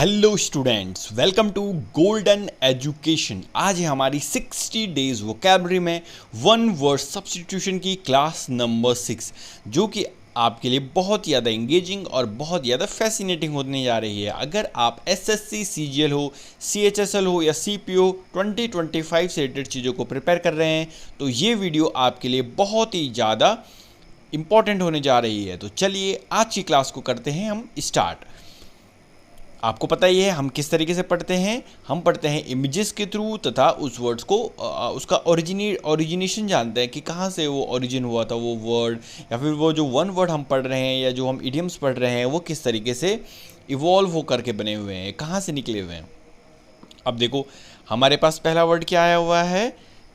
Hello students, welcome to golden education. आज है हमारी 60 डेज वोकैबुलरी में वन वर्ड सब्स्टिट्यूशन की क्लास नंबर 6, जो कि आपके लिए बहुत ज़्यादा इंगेजिंग और बहुत ज़्यादा फैसिनेटिंग होने जा रही है। अगर आप एसएससी, सीजीएल हो, सीएचएसएल हो या सीपीओ 2025 से रिलेटेड चीज़ों को प्रिपेयर कर रहे हैं तो ये वीडियो आपके लिए बहुत ही ज़्यादा इम्पॉर्टेंट होने जा रही है। तो चलिए आज की क्लास को करते हैं हम स्टार्ट। आपको पता ही है हम किस तरीके से पढ़ते हैं। हम पढ़ते हैं इमेजेस के थ्रू तथा उस वर्ड्स को उसका ओरिजिनेशन जानते हैं कि कहाँ से वो ओरिजिन हुआ था वो वर्ड, या फिर वो जो वन वर्ड हम पढ़ रहे हैं या जो हम इडियम्स पढ़ रहे हैं वो किस तरीके से इवॉल्व हो करके बने हुए हैं, कहाँ से निकले हुए हैं। अब देखो हमारे पास पहला वर्ड क्या आया हुआ है।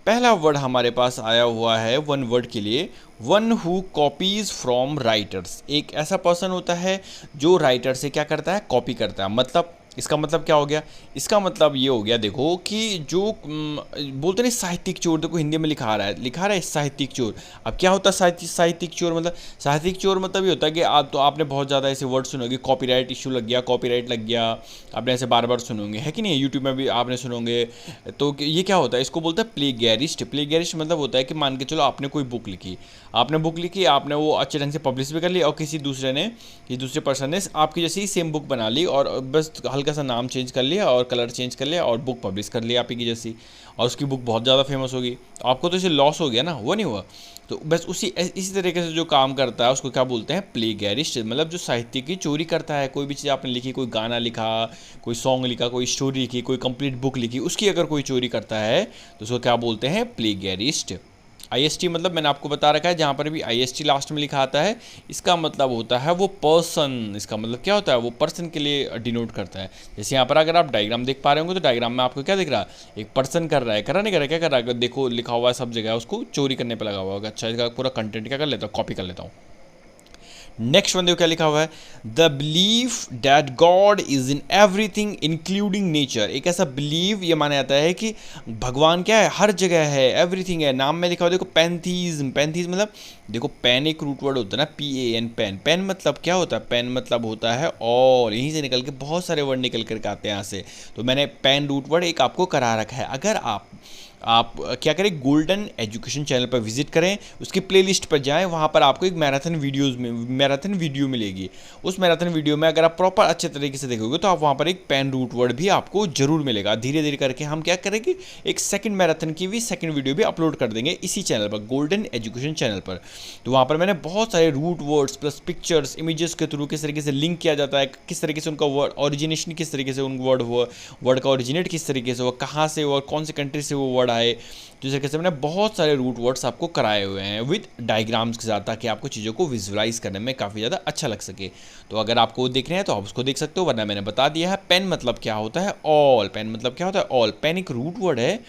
पहला वर्ड हमारे पास आया हुआ है वन वर्ड के लिए, one who copies from writers. एक ऐसा पर्सन होता है जो राइटर से क्या करता है, कॉपी करता है। मतलब इसका मतलब क्या हो गया, इसका मतलब ये हो गया देखो कि जो बोलते नहीं साहित्यिक चोर, देखो हिंदी में लिखा रहा है साहित्यिक चोर। अब क्या होता है साहित्यिक चोर मतलब, साहित्यिक चोर मतलब ये होता है कि आपने बहुत ज़्यादा ऐसे वर्ड सुनोगे, कॉपीराइट इशू लग गया, कॉपीराइट लग गया, आपने ऐसे बार बार सुनोगे, है कि नहीं, यूट्यूब में भी आपने सुनोगे। तो ये क्या होता है, इसको बोलते हैं प्लेगैरिस्ट। प्लेगैरिस्ट मतलब होता है कि मान के चलो आपने कोई बुक लिखी, आपने वो अच्छे ढंग से पब्लिश भी कर ली और किसी दूसरे पर्सन ने आपकी जैसे ही सेम बुक बना ली और बस हल्का सा नाम चेंज कर लिया और कलर चेंज कर लिया और बुक पब्लिश कर लिया आप ही की जैसी, और उसकी बुक बहुत ज़्यादा फेमस होगी। तो आपको तो इसे लॉस हो गया ना, वो नहीं हुआ। तो बस इसी तरीके से जो काम करता है उसको क्या बोलते हैं, प्लेगैरिस्ट। मतलब जो साहित्य की चोरी करता है, कोई भी चीज़ आपने लिखी, कोई गाना लिखा, कोई सॉन्ग लिखा, कोई स्टोरी लिखी, कोई कंप्लीट बुक लिखी, उसकी अगर कोई चोरी करता है तो उसको क्या बोलते हैं, प्लेगैरिस्ट। आईएसटी मतलब मैंने आपको बता रखा है, जहाँ पर भी आईएसटी लास्ट में लिखा आता है इसका मतलब होता है वो पर्सन। इसका मतलब क्या होता है, वो पर्सन के लिए डिनोट करता है। जैसे यहाँ पर अगर आप डायग्राम देख पा रहे होंगे तो डायग्राम में आपको क्या दिख रहा है, एक पर्सन कर रहा है, नहीं कर रहा है, क्या कर रहा है, देखो लिखा हुआ है सब जगह, उसको चोरी करने पर लगा हुआ होगा। अच्छा, इसका पूरा कंटेंट क्या कर लेता हूँ, कॉपी कर लेता हूँ। नेक्स्ट वन देखो क्या लिखा हुआ है, the belief that God is in everything including nature. एक ऐसा बिलीव ये माना जाता है कि भगवान क्या है, हर जगह है, एवरीथिंग है। नाम में लिखा हुआ देखो पैंथीज्म। पैंथीज्म मतलब देखो पैन एक रूट वर्ड होता है ना, PAN, पैन। पैन मतलब क्या होता है, पैन मतलब होता है ऑल। यहीं से निकल के बहुत सारे वर्ड निकल करके आते हैं यहाँ से। तो मैंने पैन रूट वर्ड एक आपको करा रखा है। अगर आप क्या करें, गोल्डन एजुकेशन चैनल पर विजिट करें, उसकी प्लेलिस्ट पर जाएं, वहाँ पर आपको एक मैराथन वीडियो मिलेगी। उस मैराथन वीडियो में अगर आप प्रॉपर अच्छे तरीके से देखोगे तो आप वहाँ पर एक पैन रूट वर्ड भी आपको जरूर मिलेगा। धीरे धीरे करके हम क्या करेंगे, एक सेकंड मैराथन की भी सेकंड वीडियो भी अपलोड कर देंगे इसी चैनल पर, गोल्डन एजुकेशन चैनल पर। तो वहाँ पर मैंने बहुत सारे root words plus pictures, images के थ्रू किस तरीके से लिंक किया जाता है, किस तरीके से उनका वर्ड ओरिजिनेशन, किस तरीके से उन वर्ड का ओरिजिनेट किस तरीके से हुआ, कहाँ से हुआ, कौन से कंट्री से वो वर्ड आए, जिस तरीके से मैंने बहुत सारे रूट वर्ड्स आपको कराए हुए हैं विद डायग्राम्स के साथ, ताकि आपको चीज़ों को विजुअलाइज करने में काफ़ी ज़्यादा अच्छा लग सके। तो अगर आपको वो देख रहे हैं तो आप उसको देख सकते हो, वरना मैंने बता दिया है। पेन मतलब क्या होता है, ऑल। पेन मतलब क्या होता है, ऑल। पेन एक रूट वर्ड है,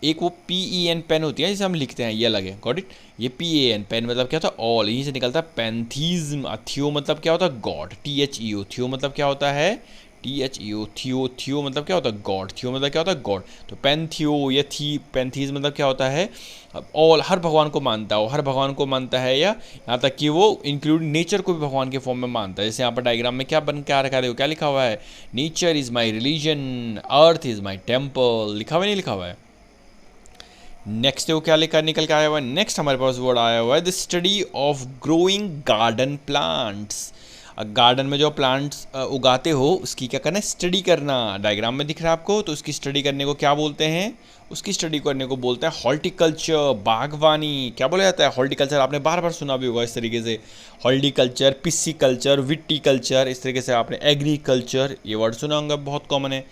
एक वो PEN पेन होती है जिसे हम लिखते हैं, ये अलग है, गॉट इट। ये PAN पेन मतलब क्या होता है, ऑल। यहीं से निकलता है पैंथीज्म। थियो मतलब क्या होता है, गॉड। THEO, थियो मतलब क्या होता है, THEO, थियो मतलब क्या होता है, गॉड। थियो मतलब क्या होता है, गॉड। तो पैंथियो या पैंथीज मतलब क्या होता है, ऑल, हर भगवान को मानता हो, हर भगवान को मानता है, या यहाँ तक कि वो इंक्लूड नेचर को भी भगवान के फॉर्म में मानता है। जैसे यहाँ पर डायग्राम में क्या बन के आ रखा है, देखो क्या लिखा हुआ है, nature is my religion, earth is my temple. लिखा हुआ नहीं लिखा हुआ है। नेक्स्ट देखो क्या लिखा निकल के आया हुआ है, नेक्स्ट हमारे पास वर्ड आया हुआ है, the study of growing garden plants. Garden में जो प्लांट्स उगाते हो उसकी क्या करना है, स्टडी करना। डायग्राम में दिख रहा है आपको, तो उसकी स्टडी करने को क्या बोलते हैं, उसकी स्टडी करने को बोलते हैं हॉर्टिकल्चर, बागवानी। क्या बोला जाता है, हॉर्टिकल्चर। आपने बार बार सुना भी होगा इस तरीके से, हॉर्टिकल्चर, पिस्सीकल्चर, विटीकल्चर, इस तरीके से आपने एग्रीकल्चर, ये वर्ड सुना होगा, बहुत कॉमन है।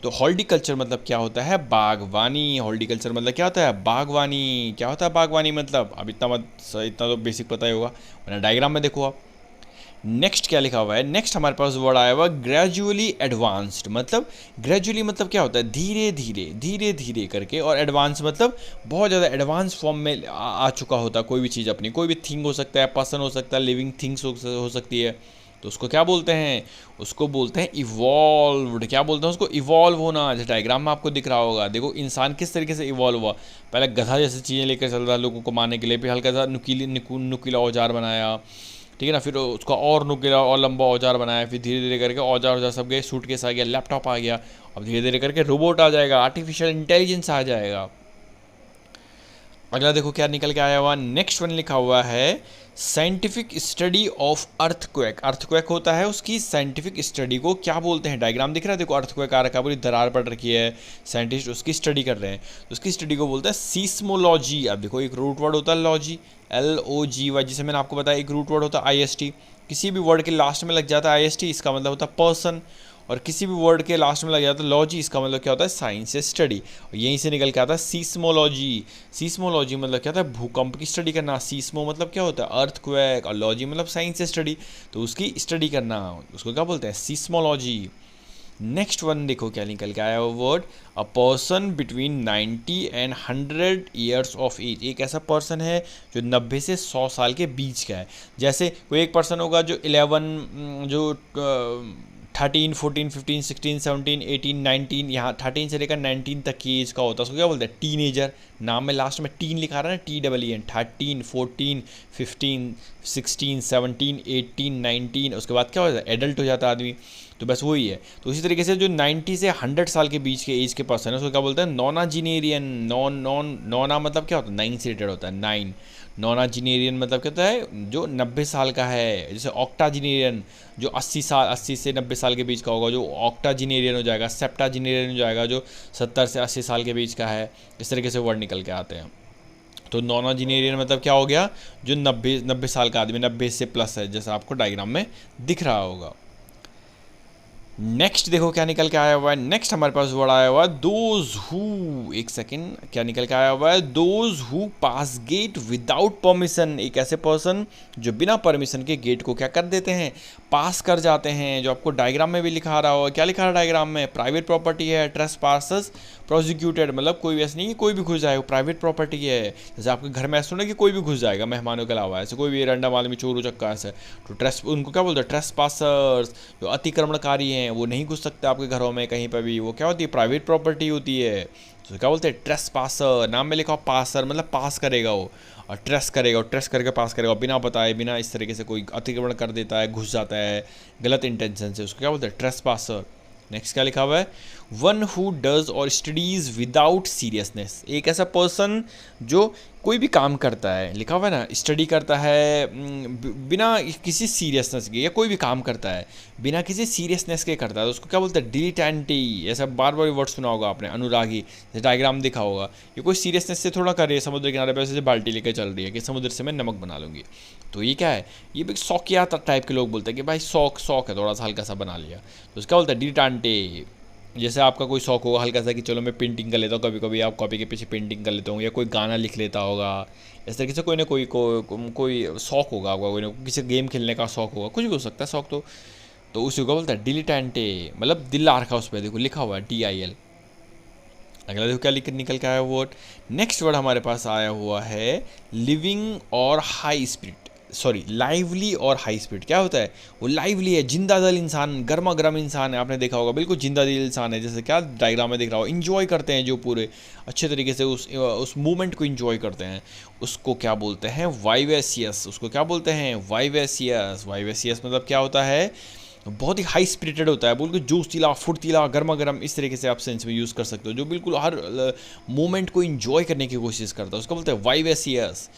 तो हॉर्टिकल्चर मतलब क्या होता है, बागवानी। हॉर्टिकल्चर मतलब क्या होता है, बागवानी। क्या होता है बागवानी मतलब, अब इतना तो बेसिक पता ही होगा, वरना डायग्राम में देखो आप। नेक्स्ट क्या लिखा हुआ है, नेक्स्ट हमारे पास वर्ड आया हुआ ग्रेजुअली एडवांस्ड। मतलब ग्रेजुअली मतलब क्या होता है, धीरे धीरे करके, और एडवांस मतलब बहुत ज़्यादा एडवांस फॉर्म में आ चुका होता है कोई भी चीज़ अपनी, कोई भी थिंग हो सकता है, पर्सन हो सकता है, लिविंग थिंग्स हो सकती है। तो उसको क्या बोलते हैं, उसको बोलते हैं इवॉल्व्ड। क्या बोलते हैं उसको, इवॉल्व होना। जैसे डायग्राम में आपको दिख रहा होगा, देखो इंसान किस तरीके से इवॉल्व हुआ। पहले गधा जैसी चीज़ें लेकर चल रहा लोगों को मारने के लिए, फिर हल्का सा नुकीला औजार बनाया, ठीक है ना। फिर उसका और नुकीला और लंबा औजार बनाया, फिर धीरे धीरे करके औजार सब गए, सूटकेस आ गया, लैपटॉप आ गया, अब धीरे धीरे करके रोबोट आ जाएगा, आर्टिफिशियल इंटेलिजेंस आ जाएगा। अगला देखो क्या निकल के आया हुआ, नेक्स्ट वन लिखा हुआ है scientific study of earthquake. Earthquake होता है, उसकी साइंटिफिक स्टडी को क्या बोलते हैं, डायग्राम दिख रहा है देखो, अर्थक्वेक आ रखा है, पूरी दरार पड़ रखी है, साइंटिस्ट उसकी स्टडी कर रहे हैं, तो उसकी स्टडी को बोलते हैं सीस्मोलॉजी। अब देखो एक रूट वर्ड होता है लॉजी, LOGY, जिसे मैंने आपको बताया एक रूट वर्ड होता है IST, किसी भी वर्ड के लास्ट में लग जाता है IST, इसका मतलब होता है पर्सन, और किसी भी वर्ड के लास्ट में लग जाता है लॉजी, इसका मतलब क्या होता है साइंस से स्टडी, और यहीं से निकल के आता है सीस्मोलॉजी। सीस्मोलॉजी मतलब क्या होता है, भूकंप की स्टडी करना, सीस्मो मतलब क्या होता है अर्थक्वेक, और लॉजी मतलब साइंस से स्टडी, तो उसकी स्टडी करना, उसको क्या बोलते हैं सीस्मोलॉजी। नेक्स्ट वन देखो क्या निकल के आया वो word, a person between 90 and 100 years of age. एक ऐसा पर्सन है जो 90 से 100 साल के बीच का है। जैसे कोई एक पर्सन होगा जो 11 जो 13, 14, 15, 16, 17, 18, 19, यहाँ 13 से लेकर 19 तक की एज का होता है, उसको क्या बोलते हैं टीनेजर। नाम में लास्ट में टीन लिखा रहा है ना, TEEN, 13, 14, 15, 16, 17, 18, 19, उसके बाद क्या होता है एडल्ट हो जाता है आदमी, तो बस वही है। तो उसी तरीके से जो 90 से 100 साल के बीच के एज के पर्सन है उसको क्या बोलते हैं नॉनाजिनेरियन। नॉना मतलब क्या होता है 9 से रिलेटेड होता है, 9। नॉनाजिनेरियन मतलब क्या होता है जो 90 साल का है। जैसे ऑक्टाजिनेरियन जो 80 से 90 साल के बीच का होगा, जो ऑक्टाजिनेरियन हो जाएगा। सेप्टाजिनेरियन हो जाएगा जो 70 से 80 साल के बीच का है। इस तरीके से वर्ड निकल के आते हैं। तो नॉनाजिनेरियन मतलब क्या हो गया, जो 90 साल का आदमी, 90 से प्लस है, जैसा आपको डायग्राम में दिख रहा होगा। नेक्स्ट देखो क्या निकल के आया हुआ है, नेक्स्ट हमारे पास वर्ड आया हुआ है दोज हु, एक सेकेंड, क्या निकल के आया हुआ है, those who pass gate without permission. एक ऐसे पर्सन जो बिना परमिशन के गेट को क्या कर देते हैं, पास कर जाते हैं। जो आपको डायग्राम में भी लिखा रहा होगा, क्या लिखा रहा है डायग्राम में, प्राइवेट प्रॉपर्टी है, ट्रेसपासर्स प्रोसिक्यूटेड, मतलब कोई ऐसा नहीं कि कोई भी घुस जाएगा, प्राइवेट प्रॉपर्टी है। जैसे आपके घर में ऐसा होना कि कोई भी घुस जाएगा मेहमानों के अलावा, ऐसे कोई भी रैंडम आदमी चोर उचक्का ऐसे, तो उनको क्या बोलते हैं ट्रेसपासर्स। जो अतिक्रमणकारी हैं वो नहीं घुस सकते आपके घरों में कहीं पर भी, वो क्या होती है प्राइवेट प्रॉपर्टी होती है। तो क्या बोलते हैं ट्रेसपासर, नाम में लिखा हो पासर मतलब पास करेगा वो, और ट्रेस करेगा, और ट्रेस करके पास करेगा, बिना बताए बिना इस तरीके से कोई अतिक्रमण कर देता है, घुस जाता है गलत इंटेंशन से, उसको क्या बोलते हैं ट्रेसपासर। नेक्स्ट क्या लिखा हुआ है, वन हु डज और स्टडीज़ विदाउट सीरियसनेस। एक ऐसा पर्सन जो कोई भी काम करता है, लिखा हुआ है ना स्टडी करता है बिना किसी सीरियसनेस के, या कोई भी काम करता है बिना किसी सीरियसनेस के करता है, तो उसको क्या बोलते हैं डिलीटेंटी। ऐसा बार बार वर्ड सुना होगा आपने, अनुरागी, जैसे डायग्राम दिखा होगा। ये कोई सीरियसनेस से थोड़ा कर रही है, समुद्र किनारे पर ऐसे बाल्टी लेकर चल रही है कि समुद्र से मैं नमक बना लूँगी, तो ये क्या है, ये भी शौकिया टाइप के लोग बोलते हैं कि भाई शौक है, थोड़ा सा हल्का सा बना लिया, तो उसका बोलता है डिलीटेंटी। जैसे आपका कोई शौक होगा हल्का सा कि चलो मैं पेंटिंग कर लेता हूँ, कभी कभी आप कॉपी के पीछे पेंटिंग कर लेते होंगे, या कोई गाना लिख लेता होगा, इस तरीके से कोई ना कोई शौक होगा आपका, कोई ना किसी गेम खेलने का शौक होगा, कुछ भी हो सकता है शौक, तो उसी को बोलता है डिलीटेंटे, मतलब दिल आ रखा उस पर देखो लिखा हुआ है DIL। अगला देखो क्या निकल के आया वर्ड, नेक्स्ट वर्ड हमारे पास आया हुआ है लिविंग और हाई स्पीड, सॉरी लाइवली और हाई स्पीड। क्या होता है, वो लाइवली है, जिंदा दिल इंसान, गर्मा गर्म इंसान है, आपने देखा होगा बिल्कुल जिंदा दिल इंसान है, जैसे क्या डायग्राम में दिख रहा हो, इन्जॉय करते हैं जो पूरे अच्छे तरीके से उस मूवमेंट को इन्जॉय करते हैं, उसको क्या बोलते हैं वाइवेसियस। उसको क्या बोलते हैं वाइवेसियस। वाइवेसियस मतलब क्या होता है, बहुत ही हाई स्पिरिटेड होता है, बिल्कुल जोशीला फुर्तीला गर्मा गर्म, इस तरीके से आप सेंस में यूज़ कर सकते हो, जो बिल्कुल हर मोमेंट को इन्जॉय करने की कोशिश करता है, उसको बोलते हैं वाइवेसियस।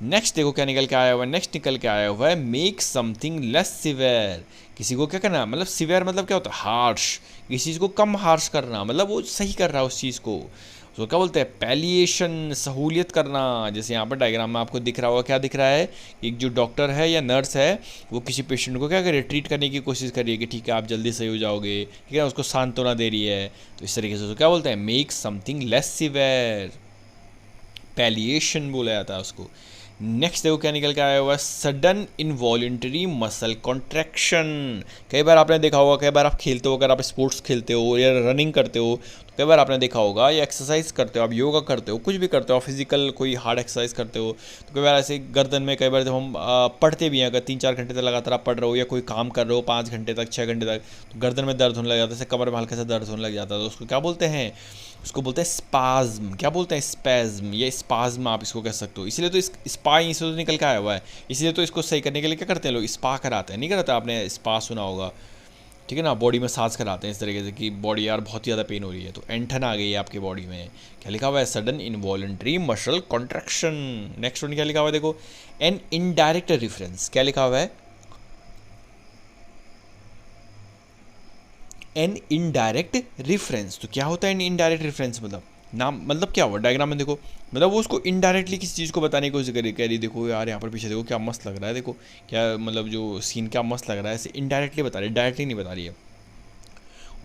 नेक्स्ट देखो क्या निकल के आया हुआ है, नेक्स्ट निकल के आया हुआ है मेक समथिंग लेस सिवियर। किसी को क्या करना, मतलब सिवियर मतलब क्या होता है हार्श, किसी चीज़ को कम हार्श करना, मतलब वो सही कर रहा है उस चीज़ को, उसको क्या बोलते हैं पैलिएशन, सहूलियत करना। जैसे यहाँ पर डायग्राम में आपको दिख रहा होगा, क्या दिख रहा है, एक जो डॉक्टर है या नर्स है वो किसी पेशेंट को क्या करे ट्रीट करने की कोशिश कर रही है कि ठीक है आप जल्दी सही हो जाओगे, ठीक है उसको सांत्वना दे रही है, तो इस तरीके से उसको क्या बोलते हैं make something less severe, palliation बोला जाता है उसको। नेक्स्ट देखो क्या निकल के आया हुआ है सडन इनवॉल्यूंटरी मसल कॉन्ट्रैक्शन। कई बार आपने देखा होगा, कई बार आप खेलते हो, अगर आप स्पोर्ट्स खेलते हो या रनिंग करते हो तो कई बार आपने देखा होगा, या एक्सरसाइज करते हो, आप योगा करते हो, कुछ भी करते हो, फिजिकल कोई हार्ड एक्सरसाइज करते हो, तो कई बार ऐसे गर्दन में, कई बार जब हम पढ़ते भी हैं, अगर 3-4 घंटे तक लगातार आप पढ़ रहे हो या कोई काम कर रहे हो 5 घंटे तक 6 घंटे तक, तो गर्दन में दर्द होने लग जाता है, जैसे कमर में हल्का सा दर्द होने लग जाता है, तो उसको क्या बोलते हैं उसको बोलते हैं स्पाज्म। क्या बोलते हैं? स्पैज्म या स्पाज्म आप इसको कह सकते हो। इसलिए तो इस स्पा यहीं से तो निकल के आया हुआ है, इसलिए तो इसको सही करने के लिए क्या करते हैं लोग? स्पा कराते हैं। नहीं कराते? आपने स्पा सुना होगा, ठीक है ना, बॉडी मसाज कराते हैं इस तरीके से कि बॉडी यार बहुत ज़्यादा पेन हो रही है तो एंठन आ गई है आपकी बॉडी में। क्या लिखा हुआ है? Sudden involuntary muscle contraction. Next one क्या लिखा हुआ है? देखो, एन इनडायरेक्ट रेफरेंस। क्या लिखा हुआ है? An indirect reference. तो क्या होता है एन इनडायरेक्ट रेफरेंस? मतलब नाम, मतलब क्या हुआ डायग्राम में? देखो, मतलब वो उसको इनडायरेक्टली किसी चीज़ को बताने की कोशिश कह रही देखो यार यहाँ पर पीछे देखो क्या मस्त लग रहा है, देखो क्या मतलब जो सीन क्या मस्त लग रहा है, ऐसे इनडायरेक्टली बता रही है, डायरेक्टली नहीं बता रही है,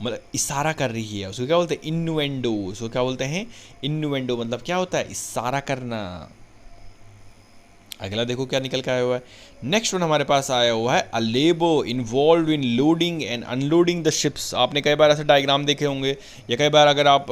मतलब इशारा कर रही है। उसको क्या बोलते हैं? इन्नुएंडो। उसको क्या बोलते हैं? इन्नुएंडो। मतलब क्या होता है? इशारा करना। अगला देखो क्या निकल के आया हुआ है। नेक्स्ट वन हमारे पास आया हुआ है अलेबो involve in loading and unloading the ships. आपने कई बार ऐसे डायग्राम देखे होंगे, या कई बार अगर आप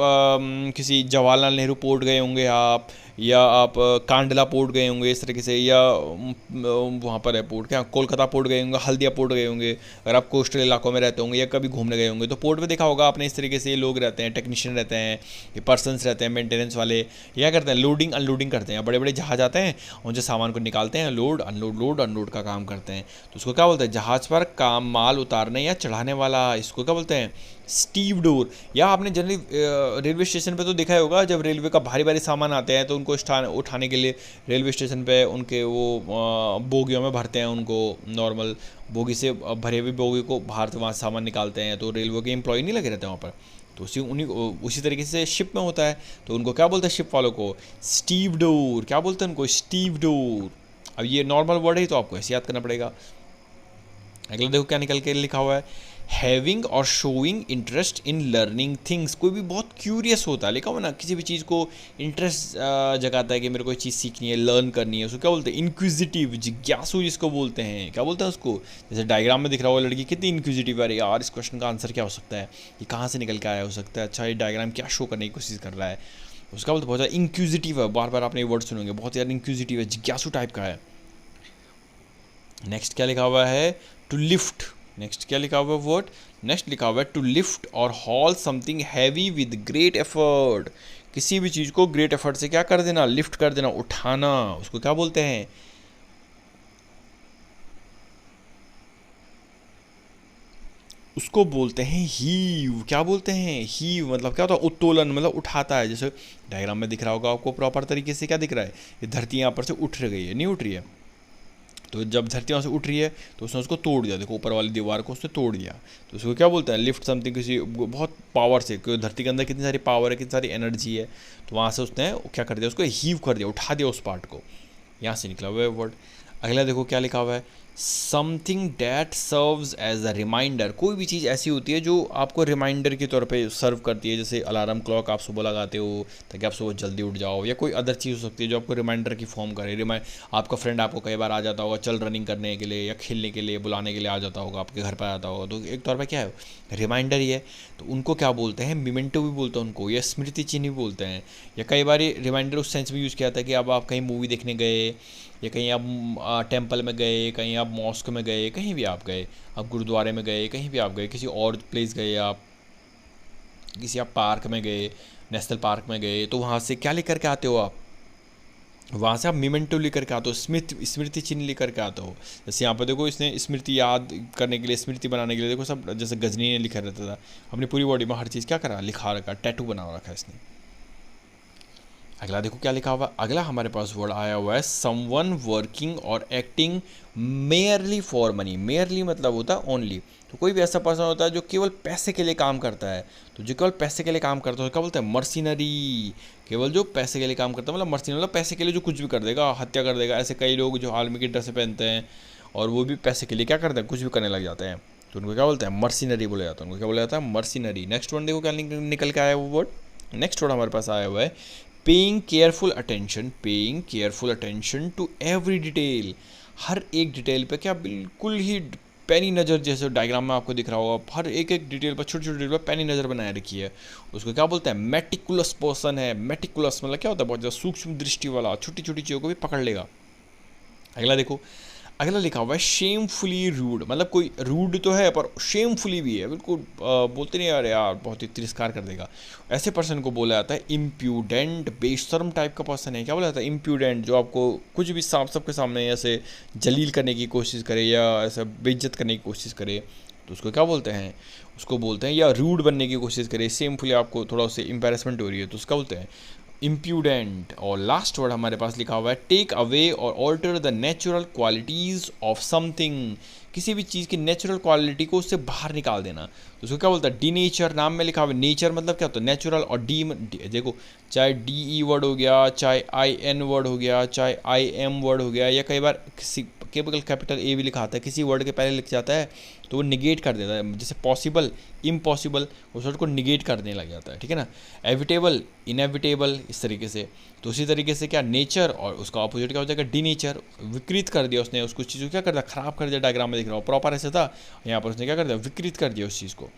किसी जवाहरलाल नेहरू पोर्ट गए होंगे आप, या आप कांडला पोर्ट गए होंगे इस तरीके से, या वहाँ पर है पोर्ट, क्या कोलकाता पोर्ट गए होंगे, हल्दिया पोर्ट गए होंगे, अगर आप कोस्टल इलाकों में रहते होंगे या कभी घूमने गए होंगे तो पोर्ट पे देखा होगा आपने इस तरीके से लोग रहते हैं, टेक्नीशियन रहते हैं, ये पर्सनस रहते हैं, मेंटेनेंस वाले, क्या करते हैं? लोडिंग अनलोडिंग करते हैं। बड़े बड़े जहाज आते हैं, उनसे सामान को निकालते हैं, लोड अनलोड का काम करते हैं। तो उसको क्या बोलते हैं? जहाज़ पर काम माल उतारने या चढ़ाने वाला, इसको क्या बोलते हैं? स्टीवडोर। या आपने जनरली रेलवे स्टेशन पे तो देखा ही होगा, जब रेलवे का भारी भारी सामान आते हैं तो उनको उठाने के लिए रेलवे स्टेशन पे उनके वो बोगियों में भरते हैं उनको, नॉर्मल बोगी से भरे हुए बोगी को बाहर से वहाँ सामान निकालते हैं, तो रेलवे के एम्प्लॉय नहीं लगे रहते हैं वहाँ पर, तो उसी तरीके से शिप में होता है। तो उनको क्या बोलते हैं? शिप वालों को स्टीवडोर। क्या बोलते हैं उनको? स्टीवडोर। अब ये नॉर्मल वर्ड है तो आपको ऐसे याद करना पड़ेगा। अगला देखो क्या निकल के लिखा हुआ है, हैविंग और showing interest in learning things. कोई भी बहुत क्यूरियस होता है, लिखा हुआ ना, किसी भी चीज़ को इंटरेस्ट जगाता है कि मेरे को ये चीज़ सीखनी है, लर्न करनी है, उसको क्या बोलते हैं? इनक्विजिटिव, जिज्ञासु जिसको बोलते हैं। क्या बोलते हैं उसको? जैसे डायग्राम में दिख रहा हुआ लड़की कितनी इनक्विजिटिव है, यार इस क्वेश्चन का आंसर क्या हो सकता है, ये कहाँ से निकल के आया हो सकता है, अच्छा ये डायग्राम क्या शो करने की कोशिश कर रहा है, उसका बोलते बहुत ज़्यादा इंक्विजिटिव है। बार बार आपने ये वर्ड सुनेंगे, बहुत ज़्यादा इंक्विजिटिव है, जिज्ञासु टाइप का है। नेक्स्ट क्या लिखा हुआ है? To lift. नेक्स्ट क्या लिखा हुआ है वर्ड? नेक्स्ट लिखा हुआ है टू लिफ्ट और hall something heavy with great effort. किसी भी चीज़ को ग्रेट एफर्ट से क्या कर देना? लिफ्ट कर देना, उठाना, उसको क्या बोलते हैं? उसको बोलते हैं हीव। क्या बोलते हैं? हीव। मतलब क्या होता है? उत्तोलन, मतलब उठाता है। जैसे डायग्राम में दिख रहा होगा आपको प्रॉपर तरीके से, क्या दिख रहा है? ये धरती यहाँ पर से उठ गई है, नहीं उठ रही है, तो जब धरती वहाँ से उठ रही है तो उसने उसको तोड़ दिया, देखो ऊपर वाली दीवार को उसने तोड़ दिया, तो उसको क्या बोलते हैं? लिफ्ट समथिंग, किसी बहुत पावर से, क्योंकि धरती के अंदर कितनी सारी पावर है, कितनी सारी एनर्जी है, तो वहाँ से उसने क्या कर दिया? उसको हीव कर दिया, उठा दिया उस पार्ट को। यहाँ से निकला हुआ है वर्ड। अगला देखो क्या लिखा हुआ है, something that serves as a reminder. कोई भी चीज़ ऐसी होती है जो आपको रिमाइंडर के तौर पे सर्व करती है, जैसे अलार्म क्लॉक आप सुबह लगाते हो ताकि आप सुबह जल्दी उठ जाओ, या कोई अदर चीज़ हो सकती है जो आपको रिमाइंडर की फॉर्म करे। आपका फ्रेंड आपको कई बार आ जाता होगा, चल रनिंग करने के लिए या खेलने के लिए बुलाने के लिए आ जाता होगा, आपके घर पर आता होगा, तो एक तौर पर क्या है? रिमाइंडर ही है। तो उनको क्या बोलते हैं? मिमेंटो भी बोलते हैं उनको, या स्मृति चिन्ह भी बोलते हैं, या कई बार रिमाइंडर उस सेंस में यूज़ किया जाता है कि अब आप कहीं मूवी देखने गए, या कहीं आप टेंपल में गए, कहीं आप मॉस्क में गए, कहीं भी आप गए, आप गुरुद्वारे में गए, कहीं भी आप गए, किसी और प्लेस गए, आप किसी आप पार्क में गए, नेशनल पार्क में गए, तो वहाँ से क्या लेकर के आते हो आप? वहाँ से आप मिमेंटो लेकर के आते हो, स्मृति चिन्ह लेकर के आते हो। जैसे यहाँ पर देखो, इसने स्मृति याद करने के लिए, स्मृति बनाने के लिए, देखो सब जैसे गजनी ने लिखा रहता था, अपनी पूरी बॉडी में हर चीज़ क्या करा? लिखा रखा, टैटू बना रखा है इसने। अगला देखो क्या लिखा हुआ है। अगला हमारे पास वर्ड आया हुआ है समवन वर्किंग और acting merely for money. Merely मतलब होता है ओनली। तो कोई भी ऐसा पर्सन होता है जो केवल पैसे के लिए काम करता है, तो जो केवल पैसे के लिए काम करता है क्या बोलते हैं? मर्सिनरी। केवल जो पैसे के लिए काम करता है, मतलब मर्सिनरी, मतलब पैसे के लिए जो कुछ भी कर देगा, हत्या कर देगा। ऐसे कई लोग जो आर्मी की ड्रेस पहनते हैं और वो भी पैसे के लिए क्या करते हैं? कुछ भी करने लग जाते हैं, तो उनको क्या बोलते हैं? मर्सिनरी बोला जाता है। उनको क्या बोला जाता है? मर्सिनरी। नेक्स्ट वन देखो क्या निकल के आया वो वर्ड। नेक्स्ट वर्ड हमारे पास आया हुआ है paying careful attention to every detail. हर एक डिटेल पे क्या बिल्कुल ही पैनी नज़र, जैसे डायग्राम में आपको दिख रहा होगा, हर एक एक डिटेल पर, छोटी छोटी डिटेल पर पैनी नज़र बनाए रखी है। उसको क्या बोलते हैं? मेटिकुलस पर्सन है। मेटिकुलस मतलब क्या होता है? बहुत ज़्यादा सूक्ष्म दृष्टि वाला, छोटी छोटी चीज़ों को भी पकड़ लेगा। अगला देखो, अगला लिखा हुआ है शेमफुली रूड, मतलब कोई रूड तो है पर शेमफुली भी है, बिल्कुल बोलते नहीं यार यार बहुत ही तिरस्कार कर देगा, ऐसे पर्सन को बोला जाता है इम्प्यूडेंट, बेशर्म टाइप का पर्सन है। क्या बोला जाता है? इम्प्यूडेंट, जो आपको कुछ भी सबके सामने ऐसे जलील करने की कोशिश करे या ऐसा बेइज्जत करने की कोशिश करे तो उसको क्या बोलते हैं? उसको बोलते हैं, या रूड बनने की कोशिश करे, शेमफुली आपको थोड़ा उससे एम्बेरसमेंट हो रही है तो उसका बोलते हैं इम्प्यूडेंट। और लास्ट वर्ड हमारे पास लिखा हुआ है take away or alter the natural qualities of something, किसी भी चीज़ की नेचुरल क्वालिटी को उससे बाहर निकाल देना तो उसको क्या बोलता है? D nature. नाम में लिखा हुआ है नेचर मतलब क्या होता है? नेचुरल। और देखो, चाहे डी ई वर्ड हो गया, चाहे आई एन वर्ड हो गया, चाहे आई एम वर्ड हो गया, या कई बार किसी कैपिटल ए भी लिखा आता है, किसी वर्ड के पहले लिख जाता है तो वो निगेट कर देता है, जैसे पॉसिबल, इम्पॉसिबल, उस वर्ड को निगेट करने लग जाता है, ठीक है ना। एविटेबल, इनएविटेबल, इस तरीके से। तो उसी तरीके से क्या नेचर और उसका ऑपोजिट क्या हो जाएगा? D nature. विकृत कर दिया उसने, उसको चीज़ को क्या कर दिया? खराब कर दिया। डायग्राम में दिख रहा हो प्रॉपर ऐसे था, यहाँ पर उसने क्या कर दिया? विकृत कर दिया उस चीज़ को।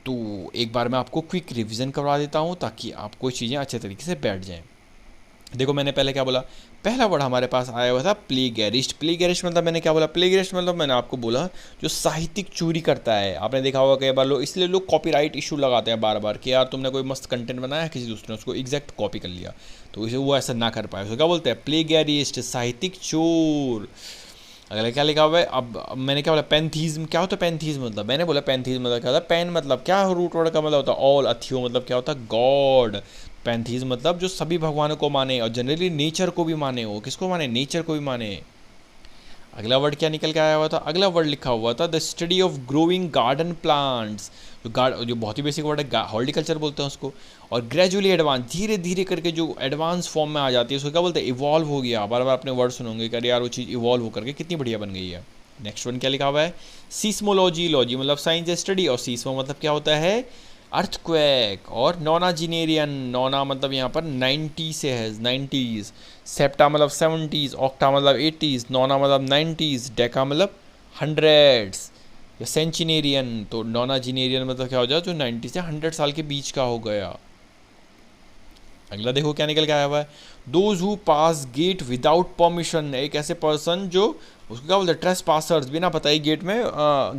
तो एक बार मैं आपको क्विक रिवीजन करवा देता हूँ ताकि आपको चीज़ें अच्छे तरीके से बैठ जाएँ। देखो मैंने पहले क्या बोला, पहला वर्ड हमारे पास आया हुआ था प्लेगैरिस्ट। प्लेगैरिस्ट मतलब मैंने क्या बोला? प्लेगैरिस्ट मतलब मैंने आपको बोला जो साहित्यिक चोरी करता है। आपने देखा होगा कई बार लोग, इसलिए लोग कॉपीराइट इशू लगाते हैं बार बार कि यार तुमने कोई मस्त कंटेंट बनाया, किसी दूसरे ने उसको एग्जैक्ट कॉपी कर लिया, तो इसे वो ऐसा ना कर पाए, उसको क्या बोलते हैं? प्लेगैरिस्ट, साहित्यिक चोर। अगला क्या लिखा हुआ है? अब मैंने क्या बोला? पैंथीज्म। क्या होता है पैंथीज्म? मतलब मैंने बोला पैंथीज्म मतलब क्या होता है? पैन मतलब क्या रूट वर्ड का मतलब होता है? ऑल। अथियो मतलब क्या होता है? गॉड। पैंथीज्म मतलब जो सभी भगवानों को माने और जनरली नेचर को भी माने। हो किसको माने? नेचर को भी माने। अगला वर्ड क्या निकल के आया हुआ था? अगला वर्ड लिखा हुआ था the study of growing garden plants, जो बहुत ही बेसिक वर्ड है, हॉर्टिकल्चर बोलते हैं उसको। और ग्रेजुअली एडवांस, धीरे धीरे करके जो एडवांस फॉर्म में आ जाती है उसको क्या बोलते हैं? इवॉल्व हो गया। बार बार अपने वर्ड सुनोगे कि यार वो चीज़ इवॉल्व होकर के कितनी बढ़िया बन गई है। नेक्स्ट वन क्या लिखा हुआ है? सीस्मोलॉजी। लॉजी मतलब साइंस स्टडी, और सीस्मो मतलब क्या होता है? अर्थक्वेक। और नोनाजिनेरियन, नोना मतलब यहाँ पर 90 से है, 90s। सेप्टा मतलब 70s, ऑक्टा मतलब 80s, नोना मतलब 90s, डेका मतलब 100s। या सेंचिनेरियन, तो नोनाजिनेरियन मतलब क्या हो जाए? जो 90 से 100 साल के बीच का हो गया। अगला देखो क्या निकल के आया हुआ है? Those who pass gate without permission, एक ऐसे पर्सन जो, उसको क्या बोलते हैं? ट्रेस पासर्स, बिना बताए गेट में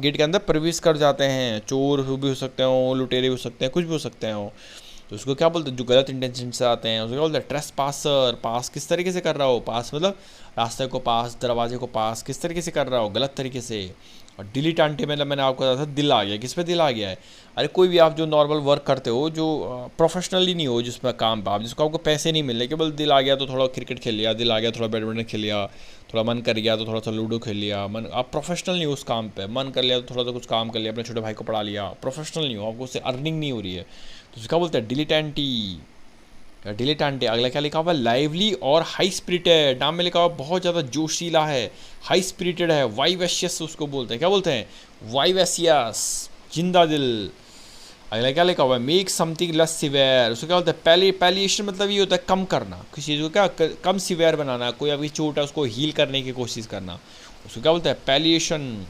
गेट के अंदर प्रवेश कर जाते हैं। चोर भी हो सकते हो, लुटेरे हो सकते हैं, कुछ भी हो सकते हो, तो उसको क्या बोलते हैं? जो गलत इंटेंशन से आते हैं उसको क्या बोलते हैं? Trace passer. पास किस तरीके से कर रहा हो? पास मतलब रास्ते को पास, दरवाजे को पास किस तरीके से कर रहा हो? गलत तरीके से। और डिलीटांटे मतलब मैंने आपको बताया था दिल आ गया। किस पे दिल आ गया है? अरे कोई भी आप जो नॉर्मल वर्क करते हो, जो प्रोफेशनली नहीं हो, जिसमें काम पे आप, जिसको आपको पैसे नहीं मिल रहे, केवल दिल आ गया तो थोड़ा क्रिकेट खेल लिया, दिल आ गया थोड़ा बैडमिंटन खेल लिया, थोड़ा मन कर गया तो थोड़ा सा लूडो खेल लिया, मन, आप प्रोफेशनल नहीं हो उस काम पे, मन कर लिया तो थोड़ा सा कुछ काम कर लिया, अपने छोटे भाई को पढ़ा लिया, प्रोफेशनल नहीं हो, आपको उससे अर्निंग नहीं हो रही है, तो उसका बोलते हैं डिलीटेंटी। डिलेटेंटे। अगला क्या लिखा हुआ? लाइवली और हाई स्पिरिटेड। नाम में लिखा हुआ बहुत ज़्यादा जोशीला है, हाई स्पिरिटेड है, वाइवेशियस उसको बोलते हैं। क्या बोलते हैं? वाइवेशियस, जिंदा दिल। अगला क्या लिखा हुआ है? Make something less severe. उसको क्या बोलते हैं? पैलिएशन मतलब ये होता है कम करना, किसी चीज़ को क्या कम सिवियर बनाना, कोई अभी चोट है उसको हील करने की कोशिश करना, उसको क्या बोलते हैं? पैलिएशन।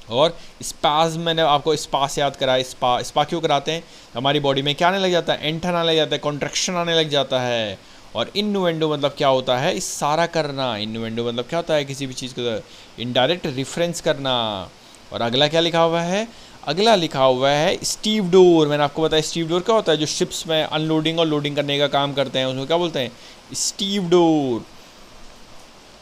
और स्पाज, मैंने आपको स्पास याद कराया। स्पा क्यों कराते हैं? हमारी बॉडी में क्या आने लग जाता है? एंठन आने लग जाता है, कॉन्ट्रैक्शन आने लग जाता है। और इन्नुएंडो मतलब क्या होता है? इशारा करना। इन्नुएंडो मतलब क्या होता है? किसी भी चीज़ को इनडायरेक्ट रेफरेंस करना। और अगला क्या लिखा हुआ है? अगला लिखा हुआ है स्टीव डोर। मैंने आपको बताया स्टीव डोर क्या होता है? जो शिप्स में अनलोडिंग और लोडिंग करने का काम करते हैं, उसको क्या बोलते हैं? Steve door.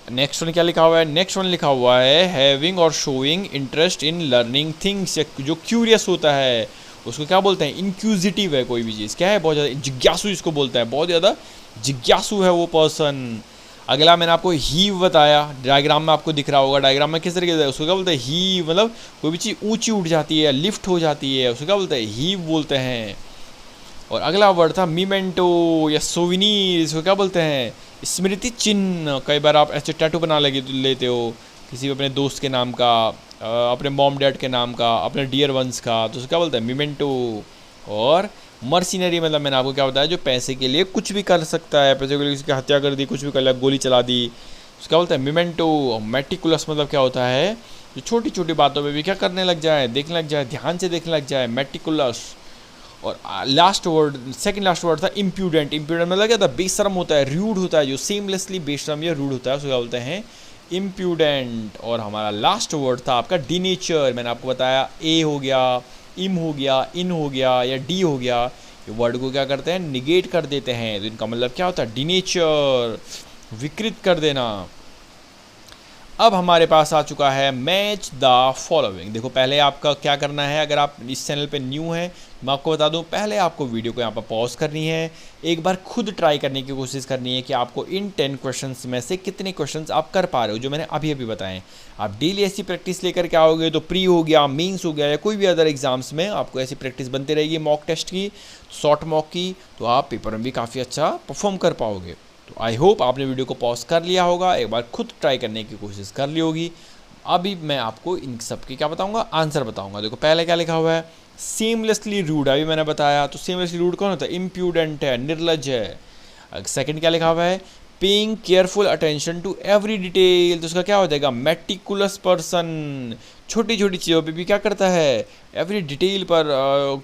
नेक्स्ट वन क्या लिखा हुआ है? नेक्स्ट वन लिखा हुआ है हैविंग और showing interest in learning things. जो क्यूरियस होता है उसको क्या बोलते हैं? इंक्यूजिटिव है कोई भी चीज़, क्या है? बहुत ज़्यादा जिज्ञासु इसको बोलता है, बहुत ज़्यादा जिज्ञासु है वो पर्सन। अगला मैंने आपको हीव बताया, डायग्राम में आपको दिख रहा होगा, डायग्राम में किस तरीके से उसको क्या बोलते हैं? हीव मतलब कोई भी चीज़ ऊंची उठ जाती है, लिफ्ट हो जाती है, उसको क्या बोलते हैं? हीव बोलते हैं। और अगला वर्ड था मीमेंटो या सोविनीर, इसको क्या बोलते हैं? स्मृति चिन्ह। कई बार आप ऐसे टैटू बना लेते हो किसी अपने दोस्त के नाम का, अपने मॉम डैड के नाम का, अपने डियर वंस का, तो उसको क्या बोलते हैं? मीमेंटो। और मर्सिनरी मतलब मैंने आपको क्या बताया? जो पैसे के लिए कुछ भी कर सकता है, पैसे के लिए किसी की हत्या कर दी, कुछ भी कर लिया, गोली चला दी, उसको क्या बोलते हैं? मीमेंटो। मेटिकुलस मतलब क्या होता है? जो छोटी छोटी बातों में भी क्या करने लग जाए? देखने लग जाए, ध्यान से देखने लग जाए, मेटिकुलस। और last word, second last word था इम्प्यूडेंट। इम्प्यूडेंट मतलब क्या था, बेशरम होता है, रूड होता है, जो सेमलेसली बेशरम या रूड होता है उसको क्या बोलते हैं, इम्प्यूडेंट। और हमारा लास्ट वर्ड था आपका डिनेचर। मैंने आपको बताया ए हो गया, इम हो गया, इन हो गया या डी हो गया, ये वर्ड को क्या करते हैं, निगेट कर देते हैं। तो इनका मतलब क्या होता है, डिनेचर, विकृत कर देना। अब हमारे पास आ चुका है मैच द फॉलोइंग। देखो पहले आपका क्या करना है, अगर आप इस चैनल पे न्यू हैं मैं आपको बता दूं, पहले आपको वीडियो को यहाँ पर पॉज करनी है, एक बार खुद ट्राई करने की कोशिश करनी है कि आपको इन 10 क्वेश्चंस में से कितने क्वेश्चंस आप कर पा रहे हो जो मैंने अभी अभी बताएं। आप डेली ऐसी प्रैक्टिस लेकर के आओगे तो प्री हो गया, मेंस हो गया या कोई भी अदर एग्जाम्स में आपको ऐसी प्रैक्टिस बनती रहेगी, मॉक टेस्ट की, शॉर्ट मॉक की, तो आप पेपर में भी काफ़ी अच्छा परफॉर्म कर पाओगे। तो आई होप आपने वीडियो को पॉज कर लिया होगा, एक बार खुद ट्राई करने की कोशिश कर ली होगी। अभी मैं आपको इन सब के क्या बताऊंगा, आंसर बताऊंगा। देखो पहले क्या लिखा हुआ है, सेमलेसली रूड, अभी मैंने बताया। तो सेमलेसली रूड कौन होता है, इम्प्यूडेंट है, निर्लज है। सेकंड क्या लिखा हुआ है, paying careful attention to every detail, तो उसका क्या हो जाएगा, मेटिकुलस पर्सन, छोटी छोटी चीज़ों पे भी क्या करता है, एवरी डिटेल पर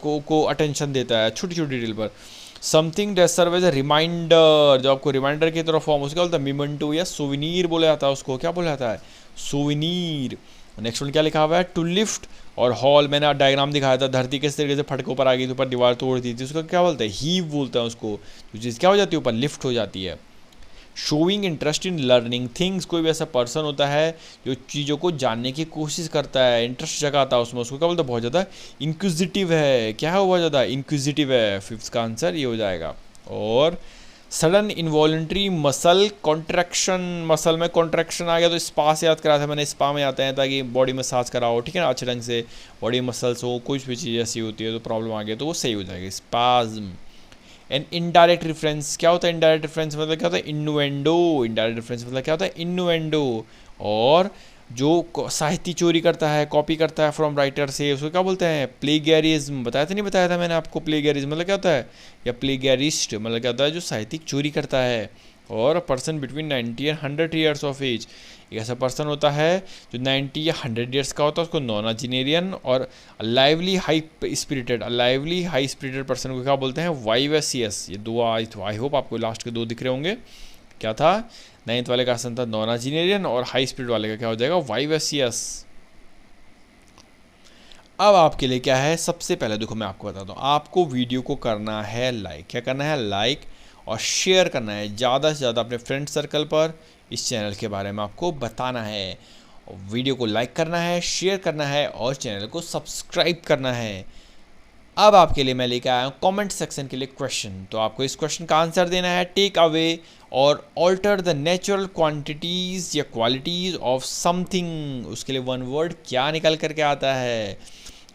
को अटेंशन देता है, छोटी छोटी डिटेल पर। Something that serve as a reminder, जो आपको रिमाइंडर की तरह फॉर्म, उसका बोलता है मिमेंटो या सोविनीर बोला जाता है उसको, क्या बोला जाता है, सोविनीर। नेक्स्ट वन क्या लिखा हुआ है, टू लिफ्ट और हॉल, मैंने डायग्राम दिखाया था, धरती किस तरीके से फटके ऊपर आ गई थी, ऊपर दीवार तोड़ दी थी, उसका क्या बोलते हैं, हीव बोलते हैं उसको, जो चीज़ क्या हो जाती है, ऊपर लिफ्ट हो जाती है। Showing interest in learning things, कोई भी ऐसा पर्सन होता है जो चीज़ों को जानने की कोशिश करता है, इंटरेस्ट जगाता है उसमें, उसको क्या बोलते हैं, बहुत ज़्यादा इंक्विजिटिव है। क्या है वो, बहुत ज़्यादा इंक्विजिटिव है। फिफ्थ का आंसर ये हो जाएगा। और sudden involuntary muscle contraction, muscle में कॉन्ट्रैक्शन आ गया तो स्पा से याद करा था मैंने, स्पा में आते हैं ताकि बॉडी मसाज कराओ, ठीक है ना, अच्छे ढंग से बॉडी मसल्स हो, कुछ भी चीज़ ऐसी होती है तो प्रॉब्लम आ गया तो वो सही हो जाएगी, स्पाज्म। एंड इनडायरेक्ट रेफरेंस, क्या होता है इनडायरेक्ट रेफरेंस, मतलब क्या होता है, इन्नुएंडो। इनडायरेक्ट रेफरेंस मतलब क्या होता है, इन्नुएंडो। और जो साहित्य चोरी करता है, कॉपी करता है फ्रॉम राइटर से, उसको क्या बोलते हैं, प्लेगियरिज्म। बताया था नहीं बताया था मैंने आपको, प्लेगियरिज्म मतलब क्या होता है, या प्लेगियरिस्ट मतलब क्या होता है, जो साहित्यिक चोरी करता है। और person between 90 and 100 years of age, एक ऐसा पर्सन होता है जो 90 या 100 ईयर्स का होता है, उसको नॉनाजिनेरियन। और lively high spirited, lively high spirited person को क्या बोलते हैं, वाइवेसियस। ये दो आई होप आपको लास्ट के दो दिख रहे होंगे। क्या था, 9th वाले का आंसर था नॉनाजिनेरियन और हाई स्पिरिट वाले का क्या हो जाएगा, वाइवेसियस। अब आपके लिए क्या है, सबसे पहले देखो मैं आपको बताता हूँ, आपको वीडियो को करना है लाइक। क्या करना है, लाइक और शेयर करना है ज़्यादा से ज़्यादा अपने फ्रेंड सर्कल पर। इस चैनल के बारे में आपको बताना है, वीडियो को लाइक करना है, शेयर करना है और चैनल को सब्सक्राइब करना है। अब आपके लिए मैं लेकर आया हूँ कमेंट सेक्शन के लिए क्वेश्चन। तो आपको इस क्वेश्चन का आंसर देना है, take away or alter the natural quantities या क्वालिटीज़ ऑफ समथिंग। उसके लिए वन वर्ड क्या निकल करके आता है।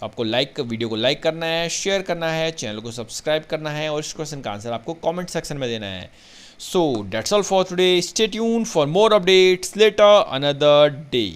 आपको वीडियो को लाइक करना है, शेयर करना है, चैनल को सब्सक्राइब करना है और इस क्वेश्चन का आंसर आपको कमेंट सेक्शन में देना है। So that's all for today, stay tuned for more updates later another day.